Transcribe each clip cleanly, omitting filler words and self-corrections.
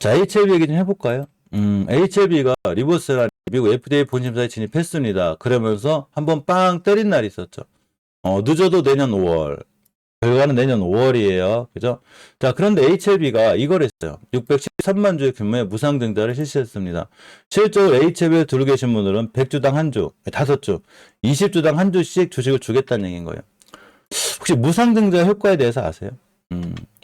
자, HLB 얘기 좀 해볼까요? HLB가 리버스라 미국 FDA 본심사에 진입했습니다. 그러면서 한번 빵 때린 날이 있었죠. 늦어도 내년 5월. 결과는 내년 5월이에요. 그죠? 자, 그런데 HLB가 이걸 했어요. 613만 주의 규모의 무상증자를 실시했습니다. 실제로 HLB에 들어 계신 분들은 100주당 한 주, 5주, 20주당 한 주씩 주식을 주겠다는 얘기인 거예요. 혹시 무상증자 효과에 대해서 아세요?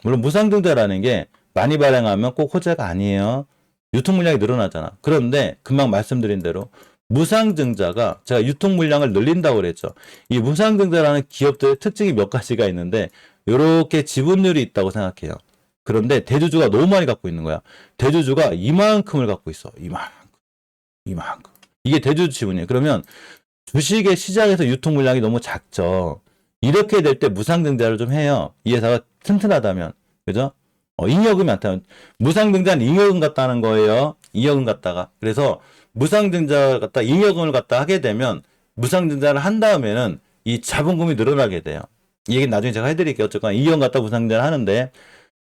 물론 무상증자라는 게 많이 발행하면 꼭 호재가 아니에요. 유통 물량이 늘어나잖아. 그런데 금방 말씀드린 대로 무상증자가 제가 유통 물량을 늘린다고 그랬죠. 이 무상증자라는 기업들의 특징이 몇 가지가 있는데 이렇게 지분율이 있다고 생각해요. 그런데 대주주가 너무 많이 갖고 있는 거야. 대주주가 이만큼을 갖고 있어. 이만큼. 이게 대주주 지분이에요. 그러면 주식의 시장에서 유통 물량이 너무 작죠. 이렇게 될 때 무상증자를 좀 해요. 이 회사가 튼튼하다면. 그죠? 잉여금이 많다면. 무상증자는 잉여금 갖다는 거예요. 잉여금 갖다가. 그래서 무상증자 갖다 잉여금을 갖다 하게 되면 무상증자를 한 다음에는 이 자본금이 늘어나게 돼요. 이 얘기는 나중에 제가 해드릴게요. 어쨌거나 잉여금 갖다 무상증자를 하는데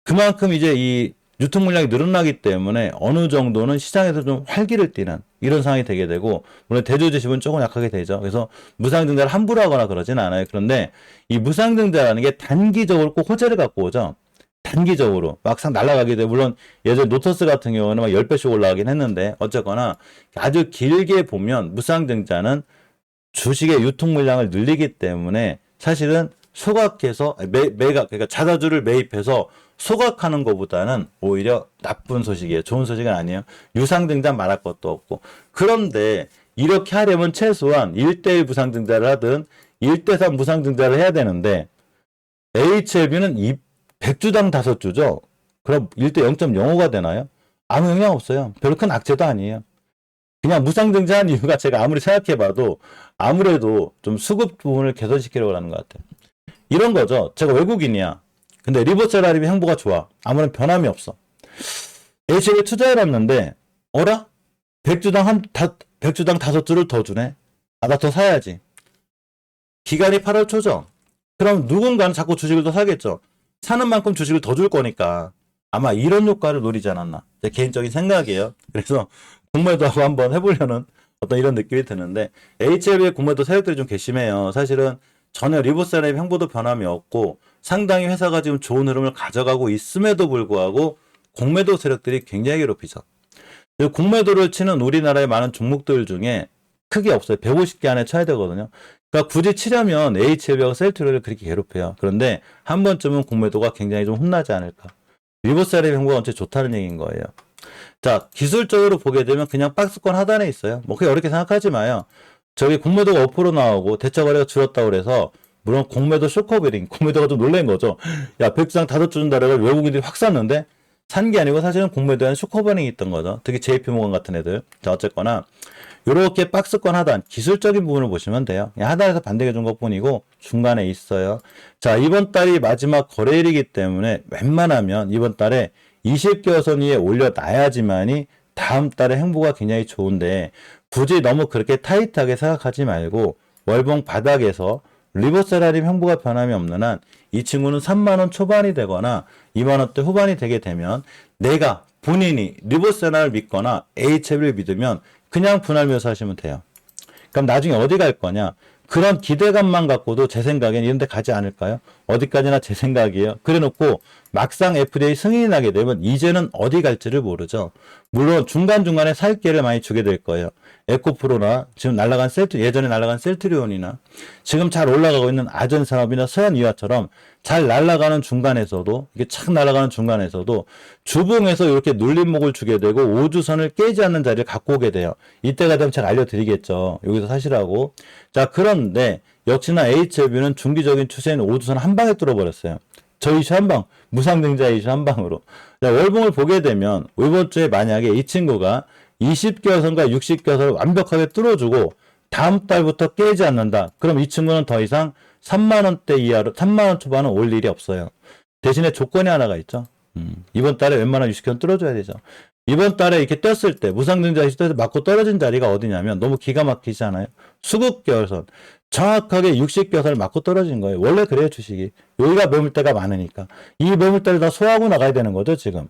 그만큼 이제 이 유통 물량이 늘어나기 때문에 어느 정도는 시장에서 좀 활기를 띠는 이런 상황이 되게 되고, 물론 대주주 지분은 조금 약하게 되죠. 그래서 무상증자를 함부로 하거나 그러진 않아요. 그런데 이 무상증자라는 게 단기적으로 꼭 호재를 갖고 오죠. 단기적으로 막상 날아가게 돼. 물론 예전 노터스 같은 경우는 막 10배씩 올라가긴 했는데 어쨌거나 아주 길게 보면 무상증자는 주식의 유통 물량을 늘리기 때문에 사실은 소각해서 매각, 그러니까 자사주를 매입해서 소각하는 것보다는 오히려 나쁜 소식이에요. 좋은 소식은 아니에요. 유상증자 말할 것도 없고. 그런데 이렇게 하려면 최소한 1대1 무상증자를 하든 1대3 무상증자를 해야 되는데 HLB는 100주당 5주죠. 그럼 1대 0.05가 되나요? 아무 영향 없어요. 별로 큰 악재도 아니에요. 그냥 무상증자한 이유가 제가 아무리 생각해봐도 아무래도 좀 수급 부분을 개선시키려고 하는 것 같아요. 이런 거죠. 제가 외국인이야. 근데 리버셀라림의 행보가 좋아. 아무런 변함이 없어. HL에 투자해놨는데 어라? 100주당 5주를 더 주네. 아, 나 더 사야지. 기간이 8월 초죠. 그럼 누군가는 자꾸 주식을 더 사겠죠. 사는 만큼 주식을 더 줄 거니까 아마 이런 효과를 노리지 않았나. 제 개인적인 생각이에요. 그래서 공매도하고 한번 해보려는 어떤 이런 느낌이 드는데 HLB의 공매도 세력들이 좀 괘씸해요. 사실은 전혀 리버셀라임 행보도 변함이 없고 상당히 회사가 지금 좋은 흐름을 가져가고 있음에도 불구하고 공매도 세력들이 굉장히 괴롭히죠. 공매도를 치는 우리나라의 많은 종목들 중에 크게 없어요. 150개 안에 쳐야 되거든요. 그러니까 굳이 치려면 HLB하고 셀트리온을 그렇게 괴롭혀요. 그런데 한 번쯤은 공매도가 굉장히 좀 혼나지 않을까. 리버셀라임 행보가 언제 좋다는 얘기인 거예요. 자, 기술적으로 보게 되면 그냥 박스권 하단에 있어요. 뭐 그게 어렵게 생각하지 마요. 저기 공매도가 5% 나오고 대차거래가 줄었다고 그래서 물론 공매도 쇼커베링, 공매도가 좀 놀란 거죠. 야, 100주당 5주 준다고 외국인들이 확 샀는데 산 게 아니고 사실은 공매도에 한 쇼커베링이 있던 거죠. 특히 JP모건 같은 애들. 자, 어쨌거나 요렇게 박스권 하단 기술적인 부분을 보시면 돼요. 그냥 하단에서 반대해 준 것뿐이고 중간에 있어요. 자, 이번 달이 마지막 거래일이기 때문에 웬만하면 이번 달에 20개선 위에 올려놔야지만이 다음 달에 행보가 굉장히 좋은데 굳이 너무 그렇게 타이트하게 생각하지 말고 월봉 바닥에서 리버셀라림 행보가 변함이 없는 한 이 친구는 3만원 초반이 되거나 2만원대 후반이 되게 되면 내가 본인이 리버셀라를 믿거나 HLB를 믿으면 그냥 분할 매수하시면 돼요. 그럼 나중에 어디 갈 거냐? 그런 기대감만 갖고도 제 생각엔 이런 데 가지 않을까요? 어디까지나 제 생각이에요. 그래 놓고 막상 FDA 승인이 나게 되면 이제는 어디 갈지를 모르죠. 물론 중간중간에 살 기회를 많이 주게 될 거예요. 에코프로나 지금 날아간 예전에 날아간 셀트리온이나 지금 잘 올라가고 있는 아전산업이나 서현이화처럼 잘 날아가는 중간에서도 이게 착 날아가는 중간에서도 주봉에서 이렇게 눌림목을 주게 되고 5주선을 깨지 않는 자리를 갖고 오게 돼요. 이때가 되면 제가 알려드리겠죠. 여기서 사시라고. 자, 그런데 역시나 HLB는 중기적인 추세인 5주선 한 방에 뚫어버렸어요. 저 이슈 한 방, 무상증자 이슈 한 방으로. 자, 월봉을 보게 되면 이번 주에 만약에 이 친구가 20개선과 60개선을 완벽하게 뚫어주고 다음 달부터 깨지 않는다. 그럼 이 친구는 더 이상 3만원대 이하로 3만원 초반은 올 일이 없어요. 대신에 조건이 하나가 있죠. 이번 달에 웬만한 60개선 뚫어줘야 되죠. 이번 달에 이렇게 떴을 때 무상증자 시대에서 맞고 떨어진 자리가 어디냐면 너무 기가 막히지 않아요? 수급결선. 정확하게 60개선을 맞고 떨어진 거예요. 원래 그래요, 주식이. 여기가 매물대가 많으니까. 이 매물대를 다 소화하고 나가야 되는 거죠, 지금.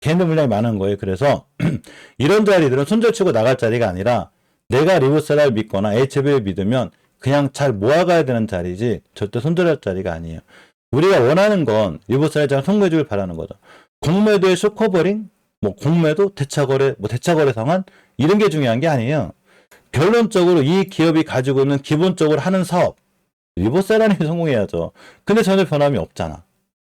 걔네 물량이 많은 거예요. 그래서 이런 자리들은 손절치고 나갈 자리가 아니라 내가 리버세라를 믿거나 HB를 믿으면 그냥 잘 모아가야 되는 자리지 절대 손절할 자리가 아니에요. 우리가 원하는 건 리버세라를 잘 성공해주길 바라는 거죠. 공매도의 쇼커버링, 뭐 공매도, 대차거래, 뭐 대차거래 상환 이런 게 중요한 게 아니에요. 결론적으로 이 기업이 가지고 있는 기본적으로 하는 사업 리버세라는 게 성공해야죠. 근데 전혀 변함이 없잖아.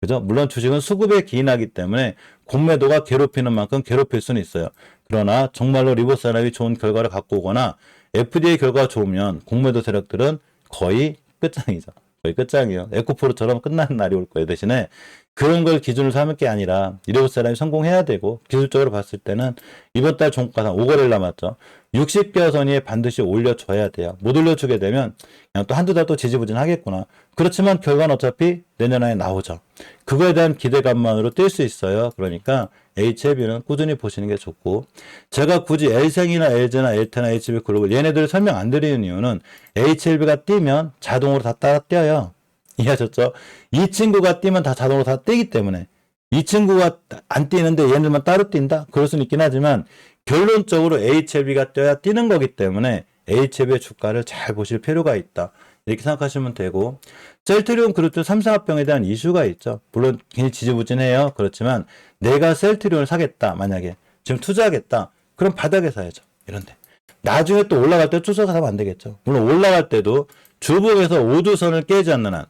그죠? 물론 주식은 수급에 기인하기 때문에 공매도가 괴롭히는 만큼 괴롭힐 수는 있어요. 그러나 정말로 리버세라이 좋은 결과를 갖고 오거나 FDA 결과가 좋으면 공매도 세력들은 거의 끝장이죠. 거의 끝장이에요. 에코프로처럼 끝나는 날이 올 거예요. 대신에 그런 걸 기준으로 삼을 게 아니라 리버세라이 성공해야 되고 기술적으로 봤을 때는 이번 달 종가상 5거래일 남았죠. 60개월 선위에 반드시 올려줘야 돼요. 못 올려주게 되면 그냥 또 한두 달 또 지지부진하겠구나. 그렇지만 결과는 어차피 내년 안에 나오죠. 그거에 대한 기대감만으로 뛸 수 있어요. 그러니까 HLB는 꾸준히 보시는 게 좋고 제가 굳이 L생이나 LG나 LT나 HB글로벌 얘네들을 설명 안 드리는 이유는 HLB가 뛰면 자동으로 다 따라 뛰어요. 이해하셨죠? 이 친구가 뛰면 다 자동으로 다 뛰기 때문에 이 친구가 안 뛰는데 얘네들만 따로 뛴다? 그럴 수는 있긴 하지만 결론적으로 HLB가 뛰어야 뛰는 거기 때문에 HLB의 주가를 잘 보실 필요가 있다. 이렇게 생각하시면 되고 셀트리온 그룹 삼성합병에 대한 이슈가 있죠. 물론 굉장히 지지부진해요. 그렇지만 내가 셀트리온을 사겠다. 만약에 지금 투자하겠다. 그럼 바닥에 사야죠. 이런데 나중에 또 올라갈 때 쫓아가면 안 되겠죠. 물론 올라갈 때도 주봉에서 5주선을 깨지 않는 한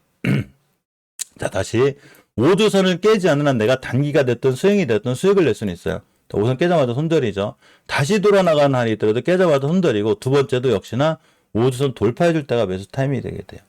자 다시 5주선을 깨지 않는 한 내가 단기가 됐든 수익이 됐든 수익을 낼 수는 있어요. 우선 깨자마자 손절이죠. 다시 돌아나가는 한이 있더라도 깨자마자 손절이고 두 번째도 역시나 5주선 돌파해줄 때가 매수 타이밍이 되게 돼요.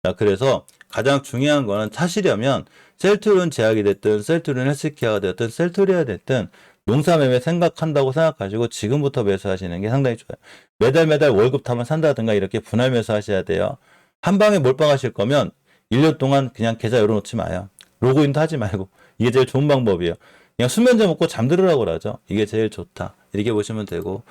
자, 그래서 가장 중요한 거는 사시려면 셀트리온 제약이 됐든 셀트리온 헬스케어가 됐든 셀트리아가 됐든 농사매매 생각한다고 생각하시고 지금부터 매수하시는 게 상당히 좋아요. 매달 월급 타면 산다든가 이렇게 분할 매수하셔야 돼요. 한 방에 몰빵하실 거면 1년 동안 그냥 계좌 열어놓지 마요. 로그인도 하지 말고. 이게 제일 좋은 방법이에요. 그냥 수면제 먹고 잠들으라고 그러죠. 이게 제일 좋다. 이렇게 보시면 되고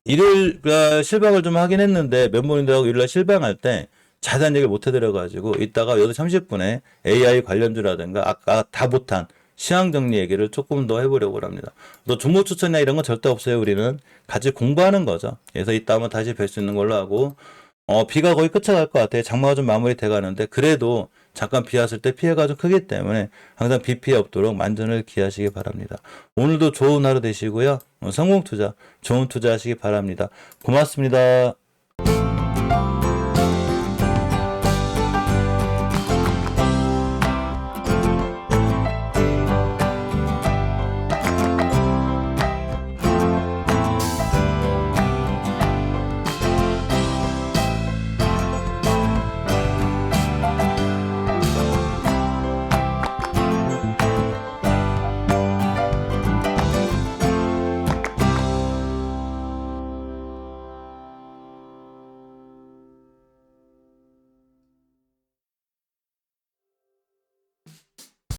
일요일 실방을 좀 하긴 했는데 멤버님들하고 일요일날 실방할 때 자세한 얘기를 못 해드려가지고 이따가 8시 30분에 AI 관련주라든가 아까 다 못한 시황정리 얘기를 조금 더 해보려고 합니다. 또 종목 추천이나 이런 건 절대 없어요. 우리는 같이 공부하는 거죠. 그래서 이따 한번 다시 뵐 수 있는 걸로 하고 비가 거의 끝에 갈 것 같아요. 장마가 좀 마무리 돼 가는데 그래도 잠깐 비 왔을 때 피해가 좀 크기 때문에 항상 비 피해 없도록 만전을 기하시기 바랍니다. 오늘도 좋은 하루 되시고요. 성공 투자, 좋은 투자 하시기 바랍니다. 고맙습니다.